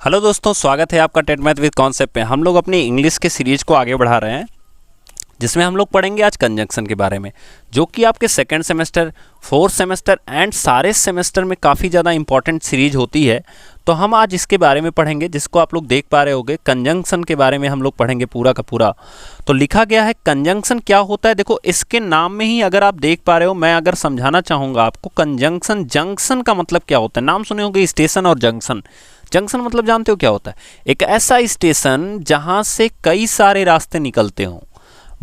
Hello दोस्तों, स्वागत है आपका टेट मैथ विद कॉन्सेप्ट पे। हम लोग अपनी इंग्लिश के सीरीज को आगे बढ़ा रहे हैं, जिसमें हम लोग पढ़ेंगे आज कंजंक्शन के बारे में, जो कि आपके second semester, fourth semester and सारे सेमेस्टर में काफ़ी ज़्यादा इंपॉर्टेंट सीरीज होती है। तो हम आज इसके बारे में पढ़ेंगे, जिसको आप लोग देख पा रहे होंगे। कंजंक्शन के बारे में हम लोग पढ़ेंगे पूरा का पूरा। तो लिखा गया है कंजंक्शन क्या होता है। देखो, इसके नाम में ही अगर आप देख पा रहे हो, मैं अगर समझाना चाहूँगा आपको, कंजंक्शन, जंक्शन का मतलब क्या होता है। नाम सुने होंगे स्टेशन और जंक्शन। जंक्शन मतलब जानते हो क्या होता है? एक ऐसा स्टेशन जहाँ से कई सारे रास्ते निकलते हों।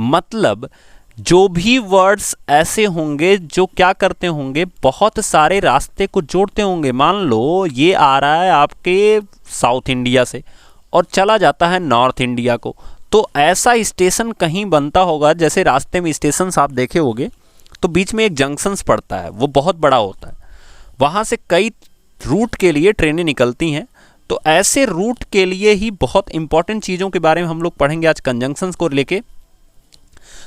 मतलब जो भी वर्ड्स ऐसे होंगे जो क्या करते होंगे, बहुत सारे रास्ते को जोड़ते होंगे। मान लो ये आ रहा है आपके साउथ इंडिया से और चला जाता है नॉर्थ इंडिया को, तो ऐसा स्टेशन कहीं बनता होगा। जैसे रास्ते में स्टेशन आप देखे होंगे, तो बीच में एक जंक्शंस पड़ता है, वो बहुत बड़ा होता है। वहाँ से कई रूट के लिए ट्रेनें निकलती हैं। तो ऐसे रूट के लिए ही बहुत इंपॉर्टेंट चीज़ों के बारे में हम लोग पढ़ेंगे आज कंजंक्शंस को लेके।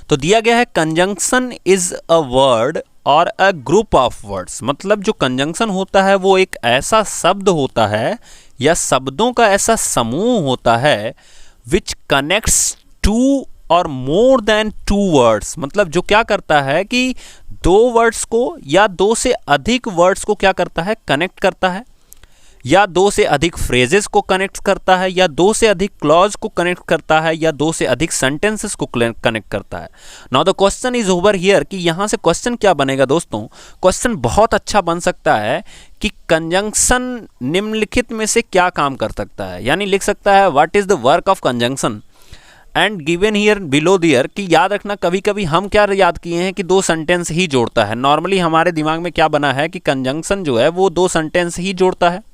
तो दिया गया है कंजंक्शन इज अ वर्ड और अ ग्रुप ऑफ वर्ड्स। मतलब जो कंजंक्शन होता है वो एक ऐसा शब्द होता है या शब्दों का ऐसा समूह होता है विच कनेक्ट्स टू और मोर देन टू वर्ड्स। मतलब जो क्या करता है कि दो वर्ड्स को या दो से अधिक वर्ड्स को क्या करता है, कनेक्ट करता है, या दो से अधिक फ्रेजेस को कनेक्ट करता है, या दो से अधिक क्लॉज को कनेक्ट करता है, या दो से अधिक सेंटेंसेस को कनेक्ट करता है। Now the question is over here कि यहाँ से क्वेश्चन क्या बनेगा दोस्तों। क्वेश्चन बहुत अच्छा बन सकता है कि कंजंक्शन निम्नलिखित में से क्या काम कर सकता है। यानी लिख सकता है what is the work of conjunction and given here below there. कि याद रखना, कभी कभी हम क्या याद किए हैं कि दो सेंटेंस ही जोड़ता है। नॉर्मली हमारे दिमाग में क्या बना है कि कंजंक्शन जो है वो दो सेंटेंस ही जोड़ता है।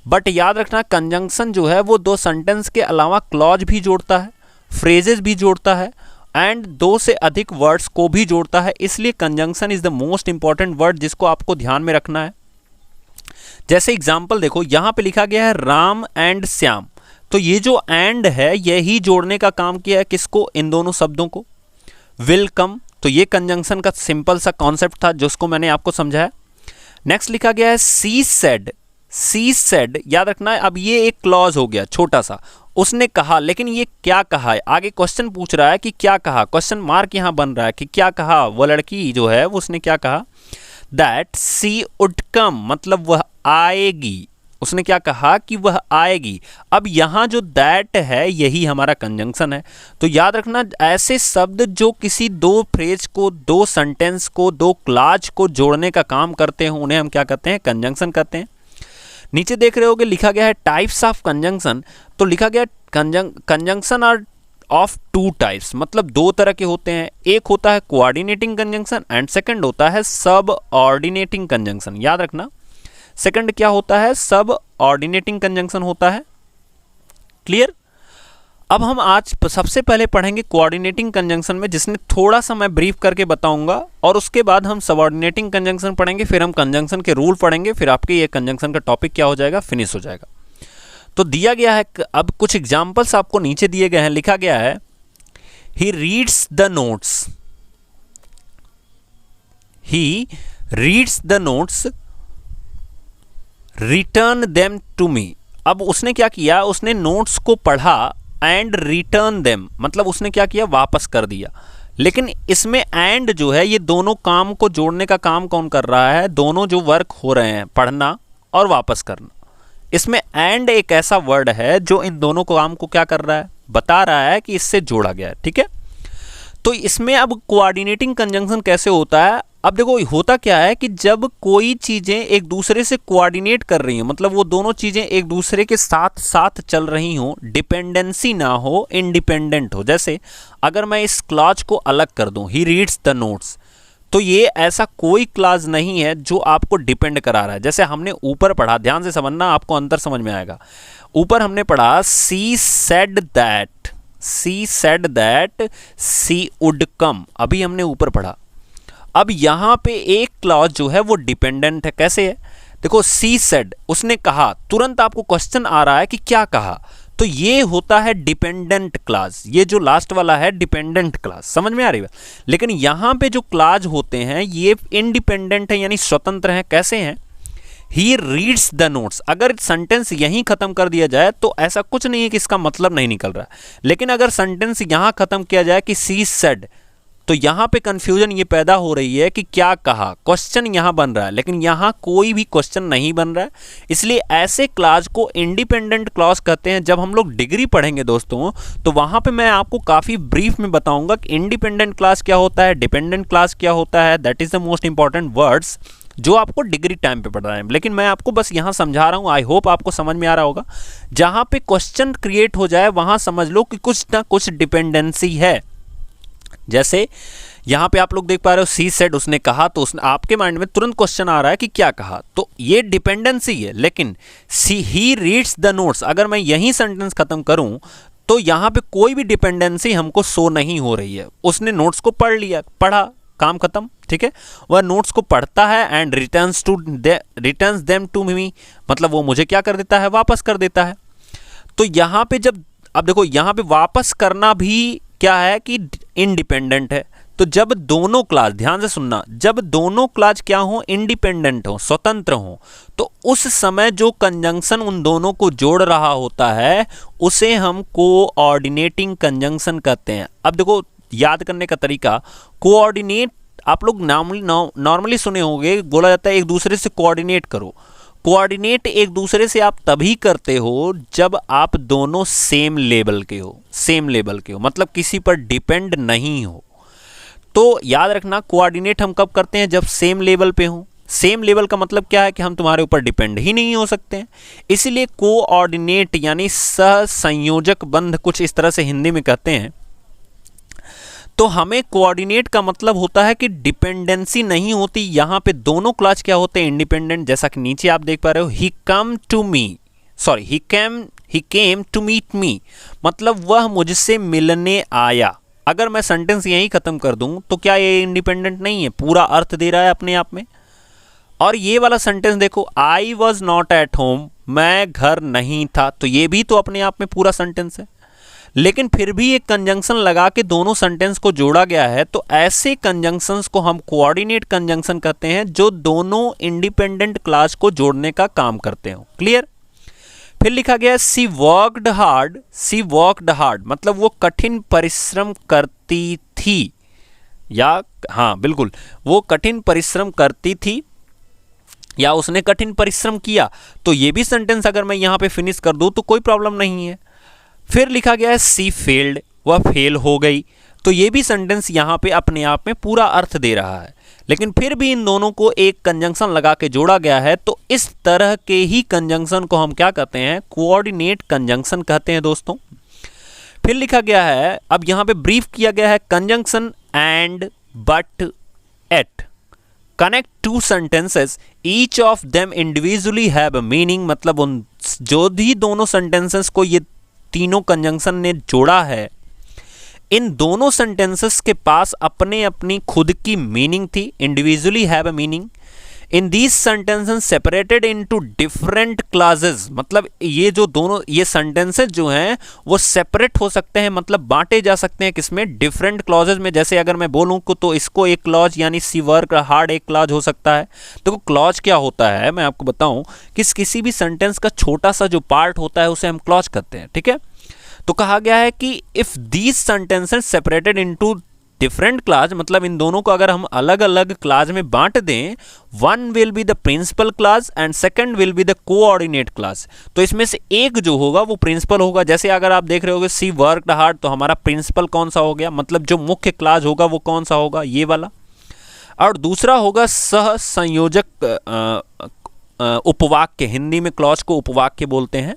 बट याद रखना, कंजंक्शन जो है वो दो सेंटेंस के अलावा क्लॉज भी जोड़ता है, फ्रेजेस भी जोड़ता है एंड दो से अधिक वर्ड्स को भी जोड़ता है। इसलिए conjunction is the most important word जिसको आपको ध्यान में रखना है। जैसे एग्जांपल देखो, यहाँ पे लिखा गया है राम एंड श्याम। तो ये जो एंड है यही जोड़ने का काम किया है किसको, इन दोनों शब्दों को। वेलकम, तो ये कंजंक्शन का सिंपल सा कॉन्सेप्ट था जिसको मैंने आपको समझाया। नेक्स्ट लिखा गया है सी सेड। सी सेड, याद रखना है, अब ये एक क्लॉज हो गया छोटा सा। उसने कहा, लेकिन ये क्या कहा है, आगे क्वेश्चन पूछ रहा है कि क्या कहा। क्वेश्चन मार्क यहां बन रहा है कि क्या कहा। वो लड़की जो है उसने क्या कहा, दैट सी वुड कम, मतलब वह आएगी। उसने क्या कहा कि वह आएगी। अब यहां जो दैट है यही हमारा कंजंक्शन है। तो याद रखना, ऐसे शब्द जो किसी दो फ्रेज को, दो सेंटेंस को, दो क्लॉज को जोड़ने का काम करते हैं, उन्हें हम क्या कहते हैं, कंजंक्शन कहते हैं। नीचे देख रहे होगे लिखा गया है टाइप्स ऑफ कंजंक्शन। तो लिखा गया conjunction are of two types, मतलब दो तरह के होते हैं। एक होता है कोऑर्डिनेटिंग कंजंक्शन एंड सेकंड होता है सब ऑर्डिनेटिंग कंजंक्शन। याद रखना, सेकंड क्या होता है, सब ऑर्डिनेटिंग कंजंक्शन होता है। क्लियर। अब हम आज सबसे पहले पढ़ेंगे कोऑर्डिनेटिंग कंजंक्शन में, जिसने थोड़ा सा मैं ब्रीफ करके बताऊंगा, और उसके बाद हम सबऑर्डिनेटिंग कंजंक्शन पढ़ेंगे, फिर हम कंजंक्शन के रूल पढ़ेंगे, फिर आपके ये कंजंक्शन का टॉपिक क्या हो जाएगा, फिनिश हो जाएगा। तो दिया गया है, अब कुछ एग्जांपल्स आपको नीचे दिए गए हैं। लिखा गया है he reads the notes, he reads the notes, return them to me. अब उसने क्या किया, उसने नोट्स को पढ़ा एंड रिटर्न देम, मतलब उसने क्या किया, वापस कर दिया। लेकिन इसमें एंड जो है, ये दोनों काम को जोड़ने का काम कौन कर रहा है, दोनों जो वर्क हो रहे हैं, पढ़ना और वापस करना, इसमें एंड एक ऐसा वर्ड है जो इन दोनों काम को क्या कर रहा है, बता रहा है कि इससे जोड़ा गया है। ठीक है। तो इसमें अब कोऑर्डिनेटिंग कंजंक्शन कैसे होता है। अब देखो होता क्या है कि जब कोई चीजें एक दूसरे से कोऑर्डिनेट कर रही हैं, मतलब वो दोनों चीजें एक दूसरे के साथ साथ चल रही हों, डिपेंडेंसी ना हो, इंडिपेंडेंट हो। जैसे अगर मैं इस क्लॉज को अलग कर दूं, ही रीड्स द नोट्स, तो ये ऐसा कोई क्लॉज नहीं है जो आपको डिपेंड करा रहा है। जैसे हमने ऊपर पढ़ा, ध्यान से समझना, आपको अंतर समझ में आएगा। ऊपर हमने पढ़ा she said that, she said that she would come, अभी हमने ऊपर पढ़ा। अब यहां पे एक क्लॉज जो है वो डिपेंडेंट है। कैसे है, देखो सी सेड, उसने कहा, तुरंत आपको क्वेश्चन आ रहा है कि क्या कहा, तो ये होता है डिपेंडेंट क्लॉज। ये जो लास्ट वाला है डिपेंडेंट क्लॉज, समझ में आ रही है। लेकिन यहां पे जो क्लॉज होते हैं ये इंडिपेंडेंट है, यानी स्वतंत्र हैं। कैसे हैं ही रीड्स द नोट्स। अगर सेंटेंस यहीं खत्म कर दिया जाए तो ऐसा कुछ नहीं है कि इसका मतलब नहीं निकल रहा है, लेकिन अगर सेंटेंस यहां खत्म किया जाए कि सी सेड, तो यहां पे कंफ्यूजन ये पैदा हो रही है कि क्या कहा, क्वेश्चन यहां बन रहा है, लेकिन यहां कोई भी क्वेश्चन नहीं बन रहा है। इसलिए ऐसे क्लॉज को इंडिपेंडेंट क्लॉज कहते हैं। जब हम लोग डिग्री पढ़ेंगे दोस्तों, तो वहां पे मैं आपको काफी ब्रीफ में बताऊंगा कि इंडिपेंडेंट क्लॉज क्या होता है, डिपेंडेंट क्लॉज क्या होता है। That is the most important words जो आपको डिग्री टाइम पे पढ़ रहे हैं, लेकिन मैं आपको बस यहां समझा रहा हूं। आई होप आपको समझ में आ रहा होगा। जहां पे क्वेश्चन क्रिएट हो जाए वहां समझ लो कि कुछ ना कुछ डिपेंडेंसी है। जैसे यहां पे आप लोग देख पा रहे हो सी सेड, उसने कहा, तो उसने आपके माइंड में तुरंत क्वेश्चन आ रहा है कि क्या कहा, तो ये डिपेंडेंसी है। लेकिन सी ही रीड्स द नोट्स, अगर मैं यही सेंटेंस खत्म करूं तो यहां पे कोई भी डिपेंडेंसी हमको शो नहीं हो रही है। उसने नोट्स को पढ़ लिया, पढ़ा, काम खत्म, ठीक है। वह नोट्स को पढ़ता है and returns them to me, मतलब वो मुझे क्या कर देता है, वापस कर देता है। तो यहां पे जब, अब देखो यहां पे वापस करना भी क्या है कि इंडिपेंडेंट है। तो जब दोनों क्लास, ध्यान से सुनना, जब दोनों क्लास क्या हो, इंडिपेंडेंट हो, स्वतंत्र हो, तो उस समय जो कंजंक्शन उन दोनों को जोड़ रहा होता है उसे हम कोऑर्डिनेटिंग कंजंक्शन कहते हैं। अब देखो याद करने का तरीका, कोऑर्डिनेट आप लोग नॉर्मली सुने होंगे, बोला जाता है एक दूसरे से कोऑर्डिनेट करो। कोऑर्डिनेट एक दूसरे से आप तभी करते हो जब आप दोनों सेम लेवल के हो, सेम लेवल के हो, मतलब किसी पर डिपेंड नहीं हो। तो याद रखना, कोऑर्डिनेट हम कब करते हैं, जब सेम लेवल पे हो। सेम लेवल का मतलब क्या है कि हम तुम्हारे ऊपर डिपेंड ही नहीं हो सकते हैं। इसीलिए कोऑर्डिनेट यानी सहसंयोजक बंध, कुछ इस तरह से हिंदी में कहते हैं। तो हमें कोऑर्डिनेट का मतलब होता है कि डिपेंडेंसी नहीं होती। यहां पे दोनों क्लॉज क्या होते हैं, इंडिपेंडेंट। जैसा कि नीचे आप देख पा रहे हो, ही केम टू मीट मी, मतलब वह मुझसे मिलने आया। अगर मैं सेंटेंस यहीं खत्म कर दूं तो क्या ये इंडिपेंडेंट नहीं है, पूरा अर्थ दे रहा है अपने आप में। और ये वाला सेंटेंस देखो, I was not at home, मैं घर नहीं था, तो ये भी तो अपने आप में पूरा सेंटेंस है। लेकिन फिर भी एक कंजंक्शन लगा के दोनों सेंटेंस को जोड़ा गया है। तो ऐसे कंजंक्शंस को हम कोऑर्डिनेट कंजंक्शन कहते हैं, जो दोनों इंडिपेंडेंट क्लॉज को जोड़ने का काम करते हो। क्लियर। फिर लिखा गया सी वर्कड हार्ड, मतलब वो कठिन परिश्रम करती थी, या हाँ बिल्कुल, वो कठिन परिश्रम करती थी या उसने कठिन परिश्रम किया। तो ये भी सेंटेंस अगर मैं यहां पे फिनिश कर दूं तो कोई प्रॉब्लम नहीं है। फिर लिखा गया है सी फेल्ड, वह फेल हो गई। तो ये भी सेंटेंस यहां पे अपने आप में पूरा अर्थ दे रहा है, लेकिन फिर भी इन दोनों को एक कंजंक्शन लगा के जोड़ा गया है। तो इस तरह के ही कंजंक्शन को हम क्या कहते हैं, कोऑर्डिनेट कंजंक्शन कहते हैं दोस्तों। फिर लिखा गया है, अब यहां पे ब्रीफ किया गया है, conjunction and, but, at connect two sentences, each of them individually have a meaning, मतलब उन जो भी दोनों सेंटेंसेस को ये तीनों कंजंक्शन ने जोड़ा है, इन दोनों सेंटेंसेस के पास अपने अपनी खुद की मीनिंग थी, individually have a meaning. In these sentences separated into different classes, मतलब ये जो दोनों ये सेंटेंसेस जो हैं वो सेपरेट हो सकते हैं, मतलब बांटे जा सकते हैं किसमें, डिफरेंट क्लॉजेस में। जैसे अगर मैं बोलूं तो इसको एक क्लॉज यानी सी वर्क हार्ड एक क्लॉज हो सकता है। तो क्लॉज क्या होता है मैं आपको बताऊं कि किसी भी सेंटेंस का छोटा सा जो पार्ट होता है उसे हम क्लॉज कहते हैं, ठीक है। तो कहा गया है कि if these sentences separated into different class, मतलब इन दोनों को अगर हम अलग अलग क्लास में बांट दें, one will be the principal class and second will be the coordinate class. तो इसमें से एक जो होगा वो प्रिंसिपल होगा। जैसे अगर आप देख रहे होगे सी वर्कड हार्ड, तो हमारा प्रिंसिपल कौन सा हो गया, मतलब जो मुख्य क्लास होगा वो कौन सा होगा, ये वाला। और दूसरा होगा सह संयोजक उपवाक्य, हिंदी में क्लॉज को उपवाक्य बोलते हैं,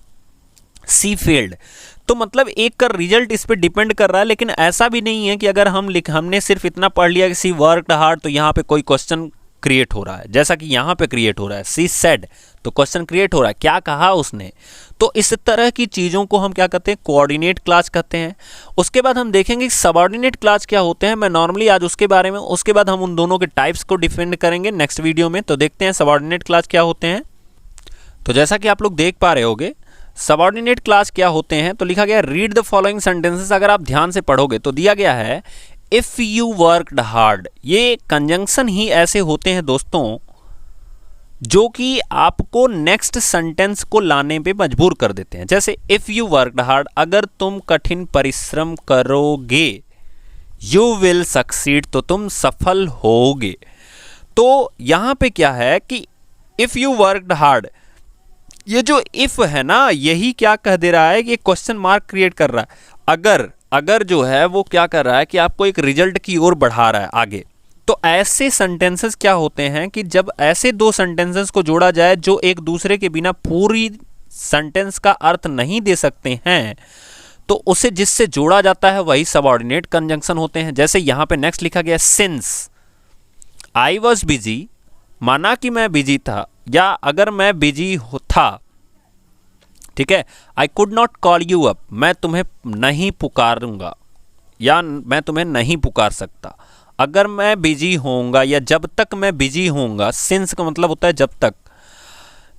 सी फेल्ड। तो मतलब एक का रिजल्ट इस पे डिपेंड कर रहा है, लेकिन ऐसा भी नहीं है कि अगर हमने सिर्फ इतना पढ़ लिया कि सी वर्कड हार्ड तो यहाँ पे कोई क्वेश्चन क्रिएट हो रहा है, जैसा कि यहाँ पे क्रिएट हो रहा है सी सेड, तो क्वेश्चन क्रिएट हो रहा है, क्या कहा उसने। तो इस तरह की चीज़ों को हम क्या कहते हैं, कोऑर्डिनेट क्लास कहते हैं। उसके बाद हम देखेंगे सबऑर्डिनेट क्लास क्या होते हैं, मैं नॉर्मली आज उसके बारे में, उसके बाद हम उन दोनों के टाइप्स को डिफाइन करेंगे नेक्स्ट वीडियो में। तो देखते हैं सबऑर्डिनेट क्लास क्या होते हैं। तो जैसा कि आप लोग देख पा रहे होगे सबऑर्डिनेट क्लास क्या होते हैं, तो लिखा गया रीड द फॉलोइंग सेंटेंसेस। अगर आप ध्यान से पढ़ोगे तो दिया गया है इफ यू वर्कड हार्ड। ये कंजंक्शन ही ऐसे होते हैं दोस्तों जो कि आपको नेक्स्ट सेंटेंस को लाने पे मजबूर कर देते हैं। जैसे इफ यू वर्कड हार्ड, अगर तुम कठिन परिश्रम करोगे, यू विल सक्सीड, तो तुम सफल होगे। तो यहां पे क्या है कि इफ यू वर्कड हार्ड, ये जो इफ है ना, यही क्या कह दे रहा है कि क्वेश्चन मार्क क्रिएट कर रहा है। अगर जो है वो क्या कर रहा है कि आपको एक रिजल्ट की ओर बढ़ा रहा है आगे। तो ऐसे सेंटेंसेस क्या होते हैं कि जब ऐसे दो सेंटेंसेस को जोड़ा जाए जो एक दूसरे के बिना पूरी सेंटेंस का अर्थ नहीं दे सकते हैं, तो उसे जिससे जोड़ा जाता है वही सबऑर्डिनेट कंजंक्शन होते हैं। जैसे यहां पे नेक्स्ट लिखा गया सिंस आई वॉज बिजी, माना कि मैं बिजी था, या अगर मैं बिजी था, ठीक है। I could not call you up, मैं तुम्हें नहीं पुकारूंगा या मैं तुम्हें नहीं पुकार सकता। अगर मैं बिजी होऊंगा या जब तक मैं बिजी होऊंगा, सिंस का मतलब होता है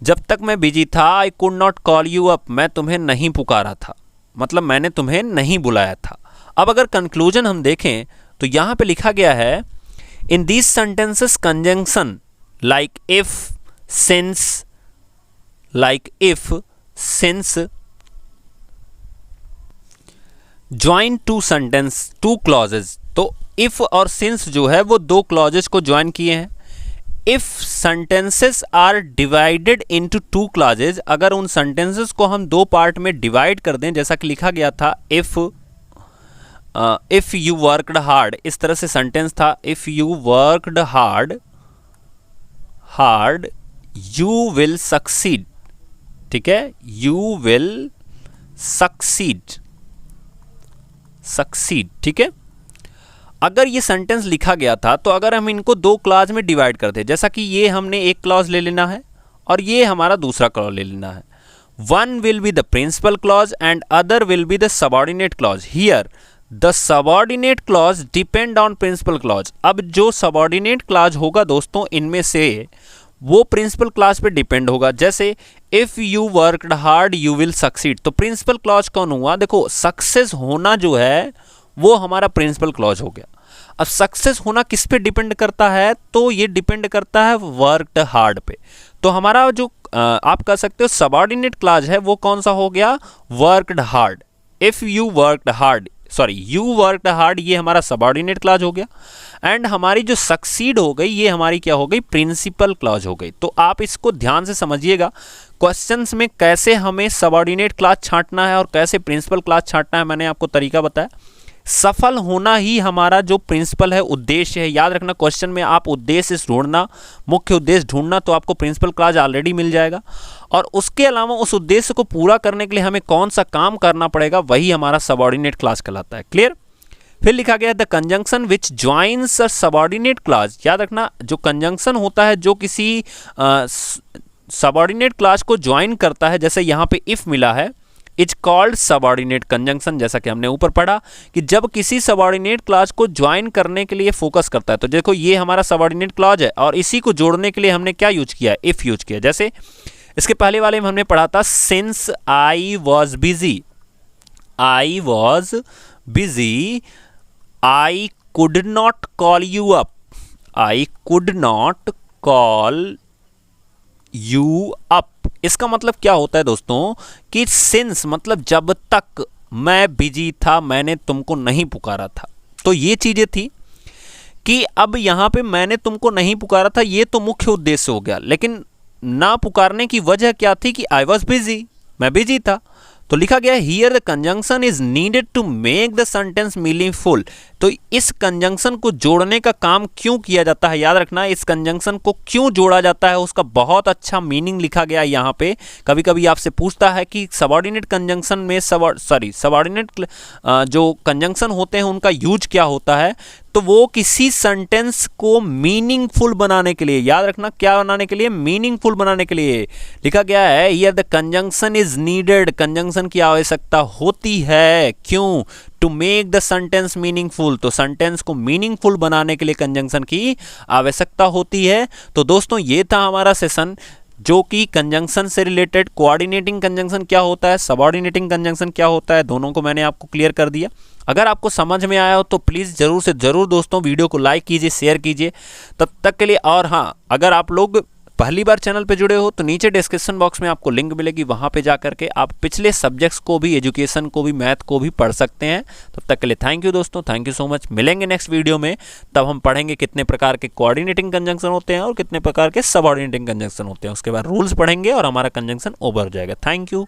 जब तक मैं बिजी था। I could not call you up, मैं तुम्हें नहीं पुकारा था, मतलब मैंने तुम्हें नहीं बुलाया था। अब अगर कंक्लूजन हम देखें तो यहां पे लिखा गया है in these sentences conjunction like if, since join two clauses। तो if और since जो है वो दो clauses को join किए हैं। if sentences are divided into two clauses, अगर उन sentences को हम दो पार्ट में divide कर दें, जैसा कि लिखा गया था if you worked hard, इस तरह से sentence था if you worked hard you will succeed, ठीक है, you will succeed, ठीक है। अगर ये सेंटेंस लिखा गया था तो अगर हम इनको दो क्लॉज में डिवाइड करते, जैसा कि ये हमने एक क्लॉज ले लेना है और ये हमारा दूसरा क्लॉज ले लेना है। One will be the principal clause and other will be the subordinate clause. Here the subordinate clause depend on principal clause. अब जो सबऑर्डिनेट क्लॉज होगा दोस्तों, इनमें से वो प्रिंसिपल क्लॉज पे डिपेंड होगा। जैसे if you worked hard you will succeed, तो प्रिंसिपल क्लॉज कौन हुआ? देखो, सक्सेस होना जो है वो हमारा प्रिंसिपल क्लॉज हो गया। अब सक्सेस होना किस पे डिपेंड करता है? तो ये डिपेंड करता है वर्कड हार्ड पे। तो हमारा जो आप कह सकते हो सबऑर्डिनेट क्लॉज है वो कौन सा हो गया? Worked hard. If you worked hard, you worked hard, ये हमारा सबऑर्डिनेट क्लॉज हो गया। एंड हमारी जो सक्सीड हो गई ये हमारी क्या हो गई? प्रिंसिपल क्लॉज हो गई। तो आप इसको ध्यान से समझिएगा, क्वेश्चंस में कैसे हमें सबऑर्डिनेट क्लॉज छांटना है और कैसे प्रिंसिपल क्लॉज छांटना है, मैंने आपको तरीका बताया। सफल होना ही हमारा जो प्रिंसिपल है, उद्देश्य है। याद रखना, क्वेश्चन में आप उद्देश्य ढूंढना, मुख्य उद्देश्य ढूंढना, तो आपको प्रिंसिपल क्लॉज ऑलरेडी मिल जाएगा। और उसके अलावा उस उद्देश्य को पूरा करने के लिए हमें कौन सा काम करना पड़ेगा, वही हमारा सबऑर्डिनेट क्लॉज कहलाता है। क्लियर? फिर लिखा गया the conjunction which joins a subordinate clause. याद रखना, जो कंजंक्शन होता है जो किसी सबऑर्डिनेट क्लॉज को ज्वाइन करता है, जैसे यहाँ पे इफ मिला है, इज कॉल्ड सबऑर्डिनेट कंजंक्शन। जैसा कि हमने ऊपर पढ़ा कि जब किसी सबऑर्डिनेट क्लॉज को ज्वाइन करने के लिए फोकस करता है, तो देखो ये हमारा सबऑर्डिनेट क्लॉज है और इसी को जोड़ने के लिए हमने क्या यूज किया? इफ यूज किया। जैसे इसके पहले वाले में हमने पढ़ा था since I was busy, I was busy, I could not call you up, I could not call you up. इसका मतलब क्या होता है दोस्तों कि सिंस मतलब जब तक मैं बिजी था मैंने तुमको नहीं पुकारा था। तो ये चीजें थी कि अब यहां पे मैंने तुमको नहीं पुकारा था, ये तो मुख्य उद्देश्य हो गया, लेकिन ना पुकारने की वजह क्या थी? कि आई वॉज बिजी, मैं बिजी था। तो लिखा गया here the conjunction is needed to make the sentence meaningful. तो इस कंजंक्शन को जोड़ने का काम क्यों किया जाता है? याद रखना, इस कंजंक्शन को क्यों जोड़ा जाता है उसका बहुत अच्छा मीनिंग लिखा गया यहाँ पे। कभी कभी आपसे पूछता है कि सबऑर्डिनेट कंजंक्शन में सबऑर्डिनेट जो कंजंक्शन होते हैं उनका यूज क्या होता है? तो वो किसी सेंटेंस को मीनिंगफुल बनाने के लिए, याद रखना क्या बनाने के लिए? मीनिंगफुल बनाने के लिए लिखा गया है here the conjunction is needed. Conjunction की आवश्यकता होती है, क्यों? To make the sentence meaningful. तो सेंटेंस को मीनिंगफुल बनाने के लिए कंजंक्शन की आवश्यकता होती है। तो दोस्तों ये था हमारा सेशन जो कि कंजंक्शन से रिलेटेड। कोऑर्डिनेटिंग कंजंक्शन क्या होता है, सबऑर्डिनेटिंग कंजंक्शन क्या होता है, दोनों को मैंने आपको क्लियर कर दिया। अगर आपको समझ में आया हो तो प्लीज़ ज़रूर से ज़रूर दोस्तों वीडियो को लाइक कीजिए, शेयर कीजिए। तब तक के लिए, और हाँ, अगर आप लोग पहली बार चैनल पे जुड़े हो तो नीचे डिस्क्रिप्शन बॉक्स में आपको लिंक मिलेगी, वहाँ पे जा करके आप पिछले सब्जेक्ट्स को भी, एजुकेशन को भी, मैथ को भी पढ़ सकते हैं। तब तक के लिए थैंक यू दोस्तों, थैंक यू सो मच। मिलेंगे नेक्स्ट वीडियो में, तब हम पढ़ेंगे कितने प्रकार के कोऑर्डिनेटिंग कंजंक्शन होते हैं और कितने प्रकार के सबऑर्डिनेटिंग कंजंक्शन होते हैं। उसके बाद रूल्स पढ़ेंगे और हमारा कंजंक्शन ओवर हो जाएगा। Thank you.